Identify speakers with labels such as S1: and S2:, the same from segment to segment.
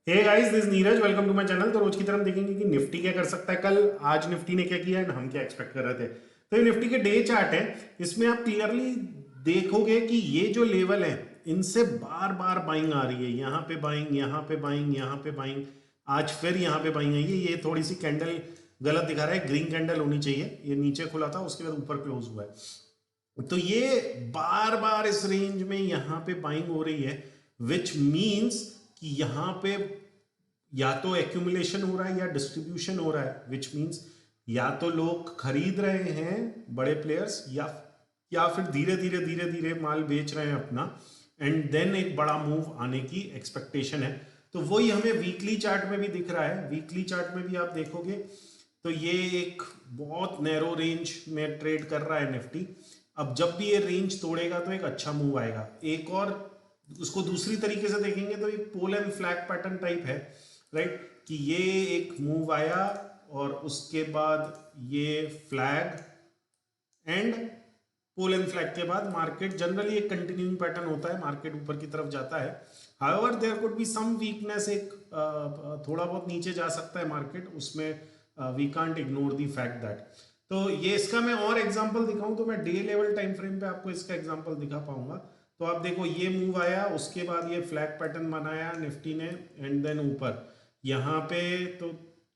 S1: Hey guys, this Neeraj, welcome to my channel. तो रोज की तरह हम देखेंगे कि निफ्टी क्या कर सकता है। कल आज निफ्टी ने क्या किया एंड हम क्या एक्सपेक्ट कर रहे थे। तो ये निफ्टी के डे चार्ट है। इसमें आप क्लियरली देखोगे कि ये जो लेवल है इनसे बार बार बाइंग आ रही है। यहाँ पे बाइंग, यहाँ पे बाइंग, यहाँ पे बाइंग, आज फिर यहाँ पे बाइंग आई है। ये थोड़ी सी कैंडल गलत दिखा रहा है, ग्रीन कैंडल होनी चाहिए। ये नीचे खुला था, उसके बाद ऊपर क्लोज हुआ है। तो ये बार बार इस रेंज में यहाँ पे बाइंग हो रही है, विच मीन्स कि यहाँ पे या तो एक्यूमुलेशन हो रहा है या डिस्ट्रीब्यूशन हो रहा है, विच मीन्स या तो लोग खरीद रहे हैं बड़े प्लेयर्स, या फिर धीरे धीरे धीरे धीरे माल बेच रहे हैं अपना, एंड देन एक बड़ा मूव आने की एक्सपेक्टेशन है। तो वही हमें वीकली चार्ट में भी दिख रहा है। वीकली चार्ट में भी आप देखोगे तो ये एक बहुत नैरो रेंज में ट्रेड कर रहा है निफ्टी। अब जब भी ये रेंज तोड़ेगा तो एक अच्छा मूव आएगा। एक और उसको दूसरी तरीके से देखेंगे तो एक pole and flag pattern type है, राइट, कि ये एक मूव आया और उसके बाद ये flag and pole and flag के बाद मार्केट जनरली एक कंटिन्यूइंग पैटर्न होता है, मार्केट ऊपर की तरफ जाता है। However there could be some weakness, एक थोड़ा बहुत नीचे जा सकता है मार्केट, उसमें we can't ignore the fact that. तो ये इसका मैं और एग्जांपल दिखाऊं तो मैं डे लेवल टाइम फ्रेम पे आपको इसका एग्जांपल दिखा पाऊंगा। तो आप देखो, ये मूव आया, उसके बाद ये फ्लैग पैटर्न बनाया निफ्टी ने, एंड देन ऊपर यहाँ पे तो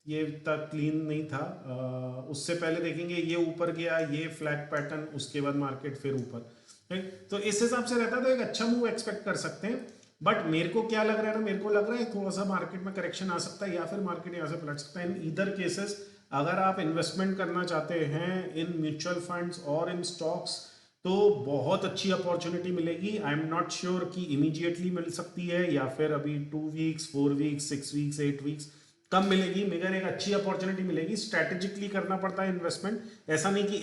S1: ये तक क्लीन नहीं था। उससे पहले देखेंगे ये ऊपर गया, ये फ्लैग पैटर्न, उसके बाद मार्केट फिर ऊपर, राइट। तो इस हिसाब से रहता है तो एक अच्छा मूव एक्सपेक्ट कर सकते हैं। बट मेरे को क्या लग रहा है ना, मेरे को लग रहा है थोड़ा सा मार्केट में करेक्शन आ सकता है या फिर मार्केट यहाँ से पलट सकता है। इन ईदर केसेस अगर आप इन्वेस्टमेंट करना चाहते हैं इन म्यूचुअल फंड्स और इन स्टॉक्स तो बहुत अच्छी अपॉर्चुनिटी मिलेगी। आई एम नॉट श्योर कि इमीडिएटली मिल सकती है या फिर अभी 2 वीक्स, 4 वीक्स, 6 वीक्स, 8 वीक्स कब मिलेगी, मगर एक अच्छी अपॉर्चुनिटी मिलेगी। स्ट्रैटेजिकली करना पड़ता है इन्वेस्टमेंट। ऐसा नहीं कि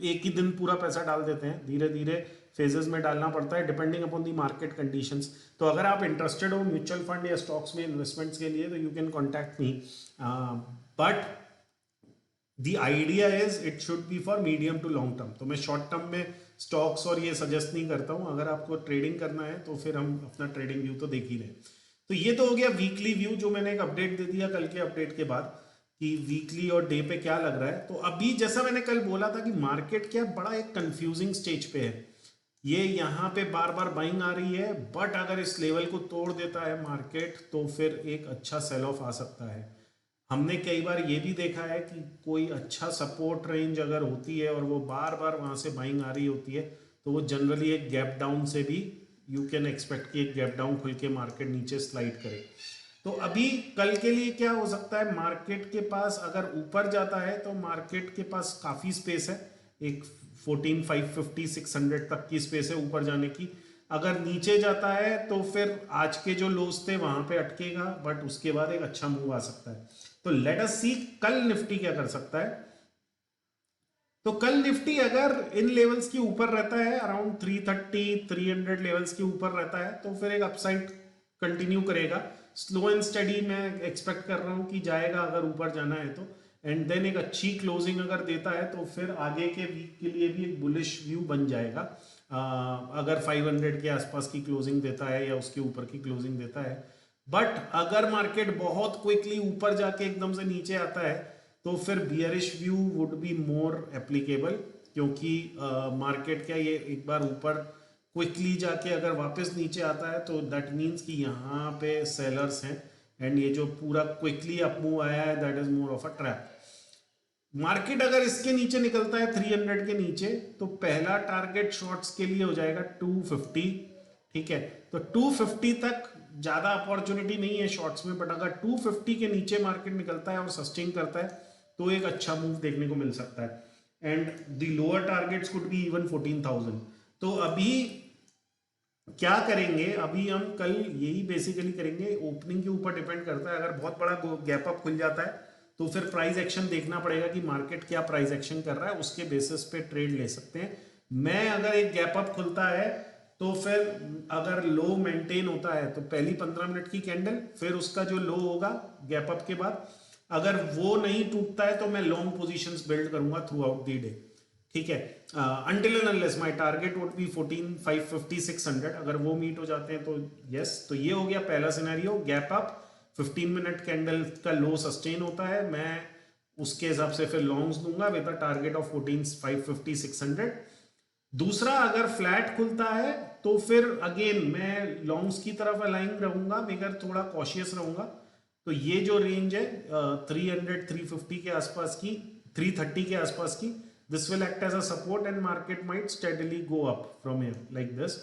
S1: एक ही दिन पूरा पैसा डाल देते हैं, धीरे धीरे फेजेस में डालना पड़ता है depending upon the market conditions. तो अगर आप इंटरेस्टेड हो म्यूचुअल फंड या स्टॉक्स में इन्वेस्टमेंट्स के लिए तो you can contact me, but the idea is it should be for medium to long term. तो मैं शॉर्ट टर्म में स्टॉक्स और ये सजेस्ट नहीं करता हूँ। अगर आपको ट्रेडिंग करना है तो फिर हम अपना ट्रेडिंग व्यू तो देख ही रहे हैं। तो ये तो हो गया वीकली व्यू, जो मैंने एक अपडेट दे दिया कल के अपडेट के बाद कि वीकली और डे पे क्या लग रहा है। तो अभी जैसा मैंने कल बोला था कि मार्केट क्या बड़ा एक कंफ्यूजिंग स्टेज पे है। ये यहाँ पे बार बार बाइंग आ रही है, बट अगर इस लेवल को तोड़ देता है मार्केट तो फिर एक अच्छा सेल ऑफ आ सकता है। हमने कई बार ये भी देखा है कि कोई अच्छा सपोर्ट रेंज अगर होती है और वो बार बार वहां से बाइंग आ रही होती है तो वो जनरली एक गैप डाउन से भी यू कैन एक्सपेक्ट कि एक गैप डाउन खुल के मार्केट नीचे स्लाइड करे। तो अभी कल के लिए क्या हो सकता है, मार्केट के पास अगर ऊपर जाता है तो मार्केट के पास काफ़ी स्पेस है, एक 14,550 600 तक की स्पेस है ऊपर जाने की। अगर नीचे जाता है तो फिर आज के जो लोस थे वहां पे अटकेगा, बट उसके बाद एक अच्छा मूव आ सकता है। तो लेट अस सी कल निफ्टी क्या कर सकता है। तो कल निफ्टी अगर इन लेवल्स के ऊपर रहता है, अराउंड 330 300 लेवल्स के ऊपर रहता है तो फिर एक अपसाइड कंटिन्यू करेगा। स्लो एंड स्टडी मैं एक्सपेक्ट कर रहा हूं कि जाएगा अगर ऊपर जाना है तो, एंड देन एक अच्छी क्लोजिंग अगर देता है तो फिर आगे के वीक के लिए भी एक बुलिश व्यू बन जाएगा। अगर 500 के आसपास की क्लोजिंग देता है या उसके ऊपर की क्लोजिंग देता है। बट अगर मार्केट बहुत क्विकली ऊपर जाके एकदम से नीचे आता है तो फिर bearish view would be more applicable, क्योंकि मार्केट क्या ये एक बार ऊपर क्विकली जाके अगर वापस नीचे आता है तो दैट मीन्स कि यहाँ पे सेलर्स हैं, एंड ये जो पूरा क्विकली अप मूव आया है that is more of a trap. Market अगर इसके नीचे निकलता है 300 के नीचे तो पहला टारगेट शॉर्ट्स के लिए हो जाएगा 250, ठीक है। तो 250 तक ज्यादा अपॉर्चुनिटी नहीं है शॉर्ट्स में, बट अगर 250 के नीचे मार्केट निकलता है और सस्टेन करता है तो एक अच्छा मूव देखने को मिल सकता है, and the lower targets could be even 14,000। तो अभी क्या करेंगे, अभी हम कल यही बेसिकली करेंगे, ओपनिंग के ऊपर डिपेंड करता है। अगर बहुत बड़ा गैप अप खुल जाता है तो फिर प्राइस एक्शन देखना पड़ेगा कि मार्केट क्या प्राइस एक्शन कर रहा है, उसके बेसिस पे ट्रेड ले सकते हैं। मैं अगर एक गैप अप खुलता है तो फिर अगर लो मेंटेन होता है तो पहली 15 मिनट की कैंडल, फिर उसका जो लो होगा गैप अप के बाद, अगर वो नहीं टूटता है तो मैं लॉन्ग पोजीशंस बिल्ड करूंगा थ्रू आउट द डे, ठीक है। Until and unless my target would be 14,550 600, अगर वो मीट हो जाते हैं तो यस। तो ये हो गया पहला scenario, gap up 15 minute candle का लो सस्टेन होता है, मैं उसके हिसाब से फिर लॉन्ग्स दूंगा विद अ टारगेट ऑफ 14,550 600। दूसरा, अगर फ्लैट खुलता है तो फिर अगेन मैं लॉन्ग्स की तरफ अलाइन रहूंगा, मगर थोड़ा कॉशियस रहूंगा। तो ये जो रेंज है 300 350 के आसपास की, 330 के आसपास की, this will act as a support and market might steadily go up from here like this.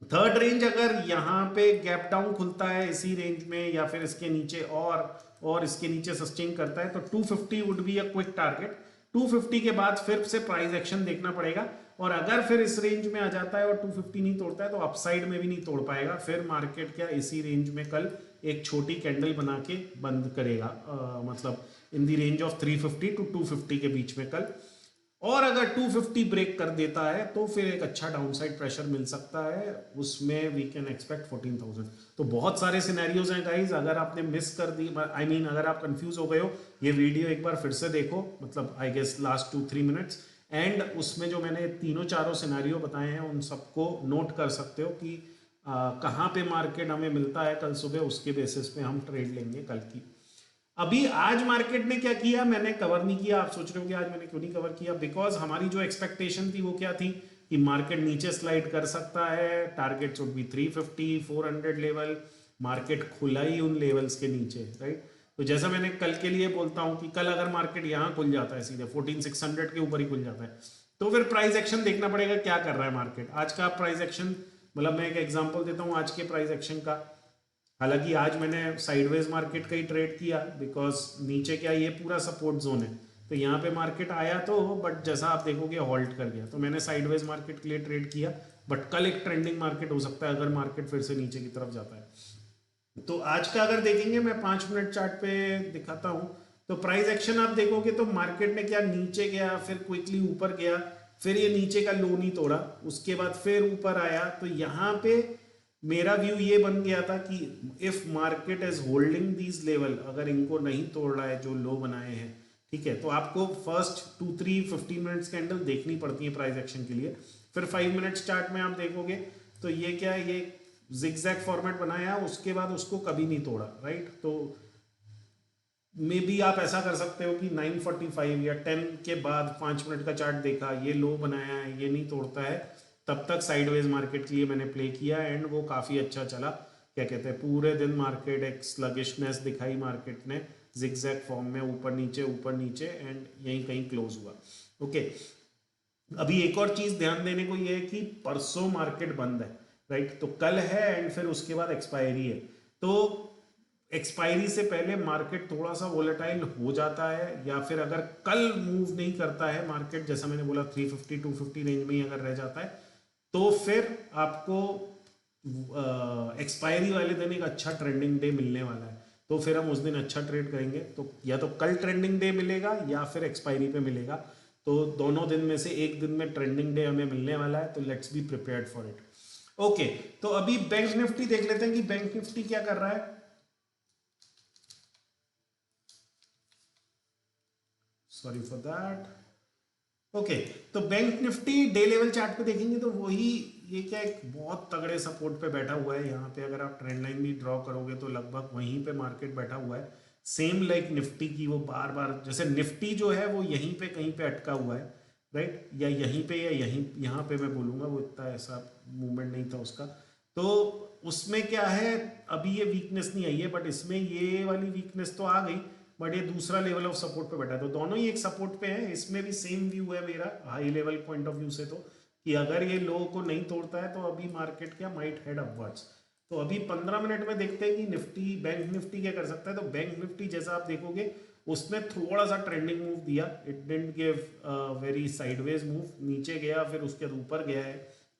S1: Third range अगर यहाँ पे गैप डाउन खुलता है इसी रेंज में या फिर इसके नीचे और इसके नीचे सस्टेन करता है तो 250 would be a quick target. 250 के बाद फिर से प्राइस एक्शन देखना पड़ेगा, और अगर फिर इस रेंज में आ जाता है और 250 नहीं तोड़ता है तो अपसाइड में भी नहीं तोड़ पाएगा, फिर मार्केट क्या इसी रेंज में कल एक छोटी कैंडल बना के बंद करेगा, मतलब in the range of 350 to 250 के बीच में कल। और अगर 250 ब्रेक कर देता है तो फिर एक अच्छा डाउनसाइड प्रेशर मिल सकता है, उसमें वी कैन एक्सपेक्ट 14,000। तो बहुत सारे सिनेरियोज हैं गाइज, अगर आपने मिस कर दी, आई मीन अगर आप कंफ्यूज हो गए हो, ये वीडियो एक बार फिर से देखो, मतलब I guess last 2-3 minutes, and उसमें जो मैंने तीनों चारों सिनेरियो बताए हैं उन सबको नोट कर सकते हो कि कहाँ पे मार्केट हमें मिलता है कल सुबह, उसके बेसिस पे हम ट्रेड लेंगे कल की। अभी आज मार्केट ने क्या किया, मैंने कवर नहीं किया। आप सोच रहे हो कि आज मैंने क्यों नहीं कवर किया, बिकॉज हमारी जो एक्सपेक्टेशन थी वो क्या थी कि मार्केट नीचे स्लाइड कर सकता है, target would be 350 400 level, market खुला ही उन लेवल्स के नीचे, राइट। तो जैसा मैंने कल के लिए बोलता हूं कि कल अगर मार्केट यहाँ खुल जाता है सीधे 14,600 के ऊपर ही खुल जाता है, तो फिर प्राइस एक्शन देखना पड़ेगा क्या कर रहा है मार्केट। आज का प्राइस एक्शन, मतलब मैं एक एग्जांपल देता हूँ आज के प्राइस एक्शन का। हालांकि आज मैंने साइडवेज मार्केट का ही ट्रेड किया, बिकॉज नीचे क्या ये पूरा सपोर्ट जोन है, तो यहाँ पे मार्केट आया तो, बट जैसा आप देखोगे हॉल्ट कर गया, तो मैंने साइडवेज मार्केट के लिए ट्रेड किया। बट कल एक ट्रेंडिंग मार्केट हो सकता है अगर मार्केट फिर से नीचे की तरफ जाता है। तो आज का अगर देखेंगे, मैं 5 मिनट चार्ट पे दिखाता हूँ, तो प्राइस एक्शन आप देखोगे तो मार्केट ने क्या नीचे गया, फिर क्विकली ऊपर गया, फिर ये नीचे का लो नहीं तोड़ा, उसके बाद फिर ऊपर आया। तो यहाँ पे मेरा व्यू ये बन गया था कि if market is holding these level, अगर इनको नहीं तोड़ रहा है जो लो बनाए हैं, ठीक है, तो आपको फर्स्ट 2-3-15 मिनट्स कैंडल देखनी पड़ती है प्राइस एक्शन के लिए। फिर 5 मिनट्स चार्ट में आप देखोगे तो ये क्या है, ये जिगजैग फॉर्मेट बनाया, उसके बाद उसको कभी नहीं तोड़ा, राइट। तो मे बी आप ऐसा कर सकते हो कि 9:45 या 10 के बाद 5 मिनट का चार्ट देखा, ये लो बनाया है, ये नहीं तोड़ता है, तब तक साइडवेज मार्केट के लिए मैंने प्ले किया, एंड वो काफ़ी अच्छा चला। क्या कहते हैं, पूरे दिन मार्केट एक स्लगिशनेस दिखाई मार्केट ने, जिगजैग फॉर्म में ऊपर नीचे एंड यहीं कहीं क्लोज हुआ। ओके, अभी एक और चीज़ ध्यान देने को ये है कि परसों मार्केट बंद है, राइट। तो कल है एंड फिर उसके बाद एक्सपायरी है, तो एक्सपायरी से पहले मार्केट थोड़ा सा वोलेटाइल हो जाता है, या फिर अगर कल मूव नहीं करता है मार्केट, जैसा मैंने बोला 350 250 रेंज में ही अगर रह जाता है, तो फिर आपको एक्सपायरी वाले दिन एक अच्छा ट्रेंडिंग डे मिलने वाला है, तो फिर हम उस दिन अच्छा ट्रेड करेंगे। तो या तो कल ट्रेंडिंग डे मिलेगा या फिर एक्सपायरी पे मिलेगा, तो दोनों दिन में से एक दिन में ट्रेंडिंग डे हमें मिलने वाला है, तो let's be prepared for it. Okay, तो अभी बैंक निफ्टी देख लेते हैं कि बैंक निफ्टी क्या कर रहा है। Sorry for that. ओके, तो bank Nifty day level chart पे देखेंगे तो वही, ये क्या एक बहुत तगड़े सपोर्ट पे बैठा हुआ है। यहाँ पे अगर आप ट्रेंड लाइन भी ड्रॉ करोगे तो लगभग वहीं पे मार्केट बैठा हुआ है, सेम लाइक निफ्टी की। वो बार बार, जैसे निफ्टी जो है वो यहीं पे कहीं पे अटका हुआ है, राइट, या यहीं पे या यहीं यहाँ पे मैं बोलूँगा, वो इतना ऐसा मूवमेंट नहीं था उसका। तो उसमें क्या है, अभी ये वीकनेस नहीं आई है, बट इसमें ये वाली वीकनेस तो आ गई, बट ये दूसरा लेवल ऑफ सपोर्ट पे बैठा है, तो दोनों ही एक सपोर्ट पे है। इसमें भी सेम व्यू है मेरा high level point of view से, तो कि अगर ये लो को नहीं तोड़ता है तो अभी मार्केट क्या माइट हेड अपवर्ड्स। तो अभी 15 मिनट में देखते हैं कि निफ्टी, बैंक निफ्टी क्या कर सकता है। तो बैंक निफ्टी जैसा आप देखोगे उसने थोड़ा सा ट्रेंडिंग मूव दिया, it didn't give very sideways move, नीचे गया फिर उसके बाद ऊपर गया है,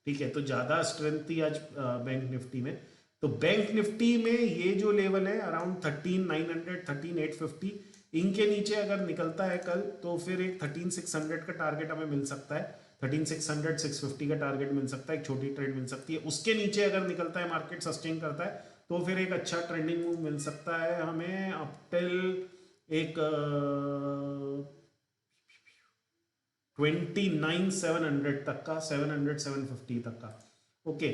S1: ठीक है। तो ज़्यादा स्ट्रेंथ थी आज बैंक निफ्टी में। तो बैंक निफ्टी में ये जो लेवल है अराउंड 13,900 13,850, इनके नीचे अगर निकलता है कल तो फिर एक 13,600 का टारगेट हमें मिल सकता है, 13,600 650 का टारगेट मिल सकता है, एक छोटी ट्रेड मिल सकती है। उसके नीचे अगर निकलता है, मार्केट सस्टेन करता है, तो फिर एक अच्छा ट्रेंडिंग मूव मिल सकता है हमें अप टिल एक 29,700 तक का, 700 750 तक का। ओके,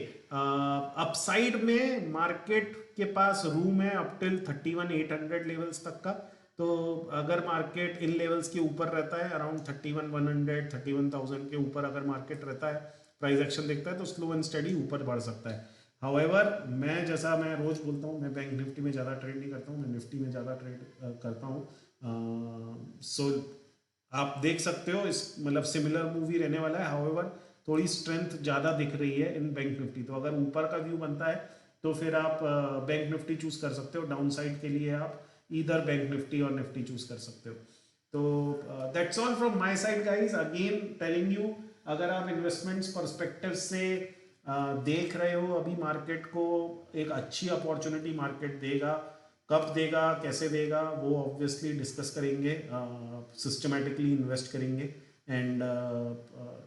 S1: अपसाइड में मार्केट के पास रूम है अप टिल 31,800 लेवल्स तक का। तो अगर मार्केट इन लेवल्स के ऊपर रहता है, अराउंड 31,100 31,000 के ऊपर अगर मार्केट रहता है, प्राइस एक्शन देखता है, तो स्लो एंड स्टडी ऊपर बढ़ सकता है। हाउएवर मैं रोज बोलता हूँ, मैं बैंक निफ्टी में ज़्यादा ट्रेड नहीं करता हूँ, मैं निफ्टी में ज़्यादा ट्रेड करता हूँ। सो आप देख सकते हो, इस मतलब सिमिलर मूवी रहने वाला है। हाउएवर थोड़ी स्ट्रेंथ ज़्यादा दिख रही है इन बैंक निफ्टी, तो अगर ऊपर का व्यू बनता है तो फिर आप बैंक निफ्टी चूज कर सकते हो। डाउन साइड के लिए आप इधर बैंक निफ्टी और निफ्टी चूज कर सकते हो। तो that's all from my side guys, again telling you, अगर आप इन्वेस्टमेंट्स पर्सपेक्टिव से देख रहे हो अभी मार्केट को, एक अच्छी अपॉर्चुनिटी मार्केट देगा। कब देगा, कैसे देगा, वो ऑब्वियसली डिस्कस करेंगे, सिस्टमेटिकली इन्वेस्ट करेंगे, एंड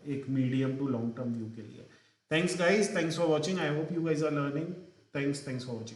S1: एक medium to long term view के लिए। Thanks guys, thanks for watching, I hope you guys are learning. Thanks for watching.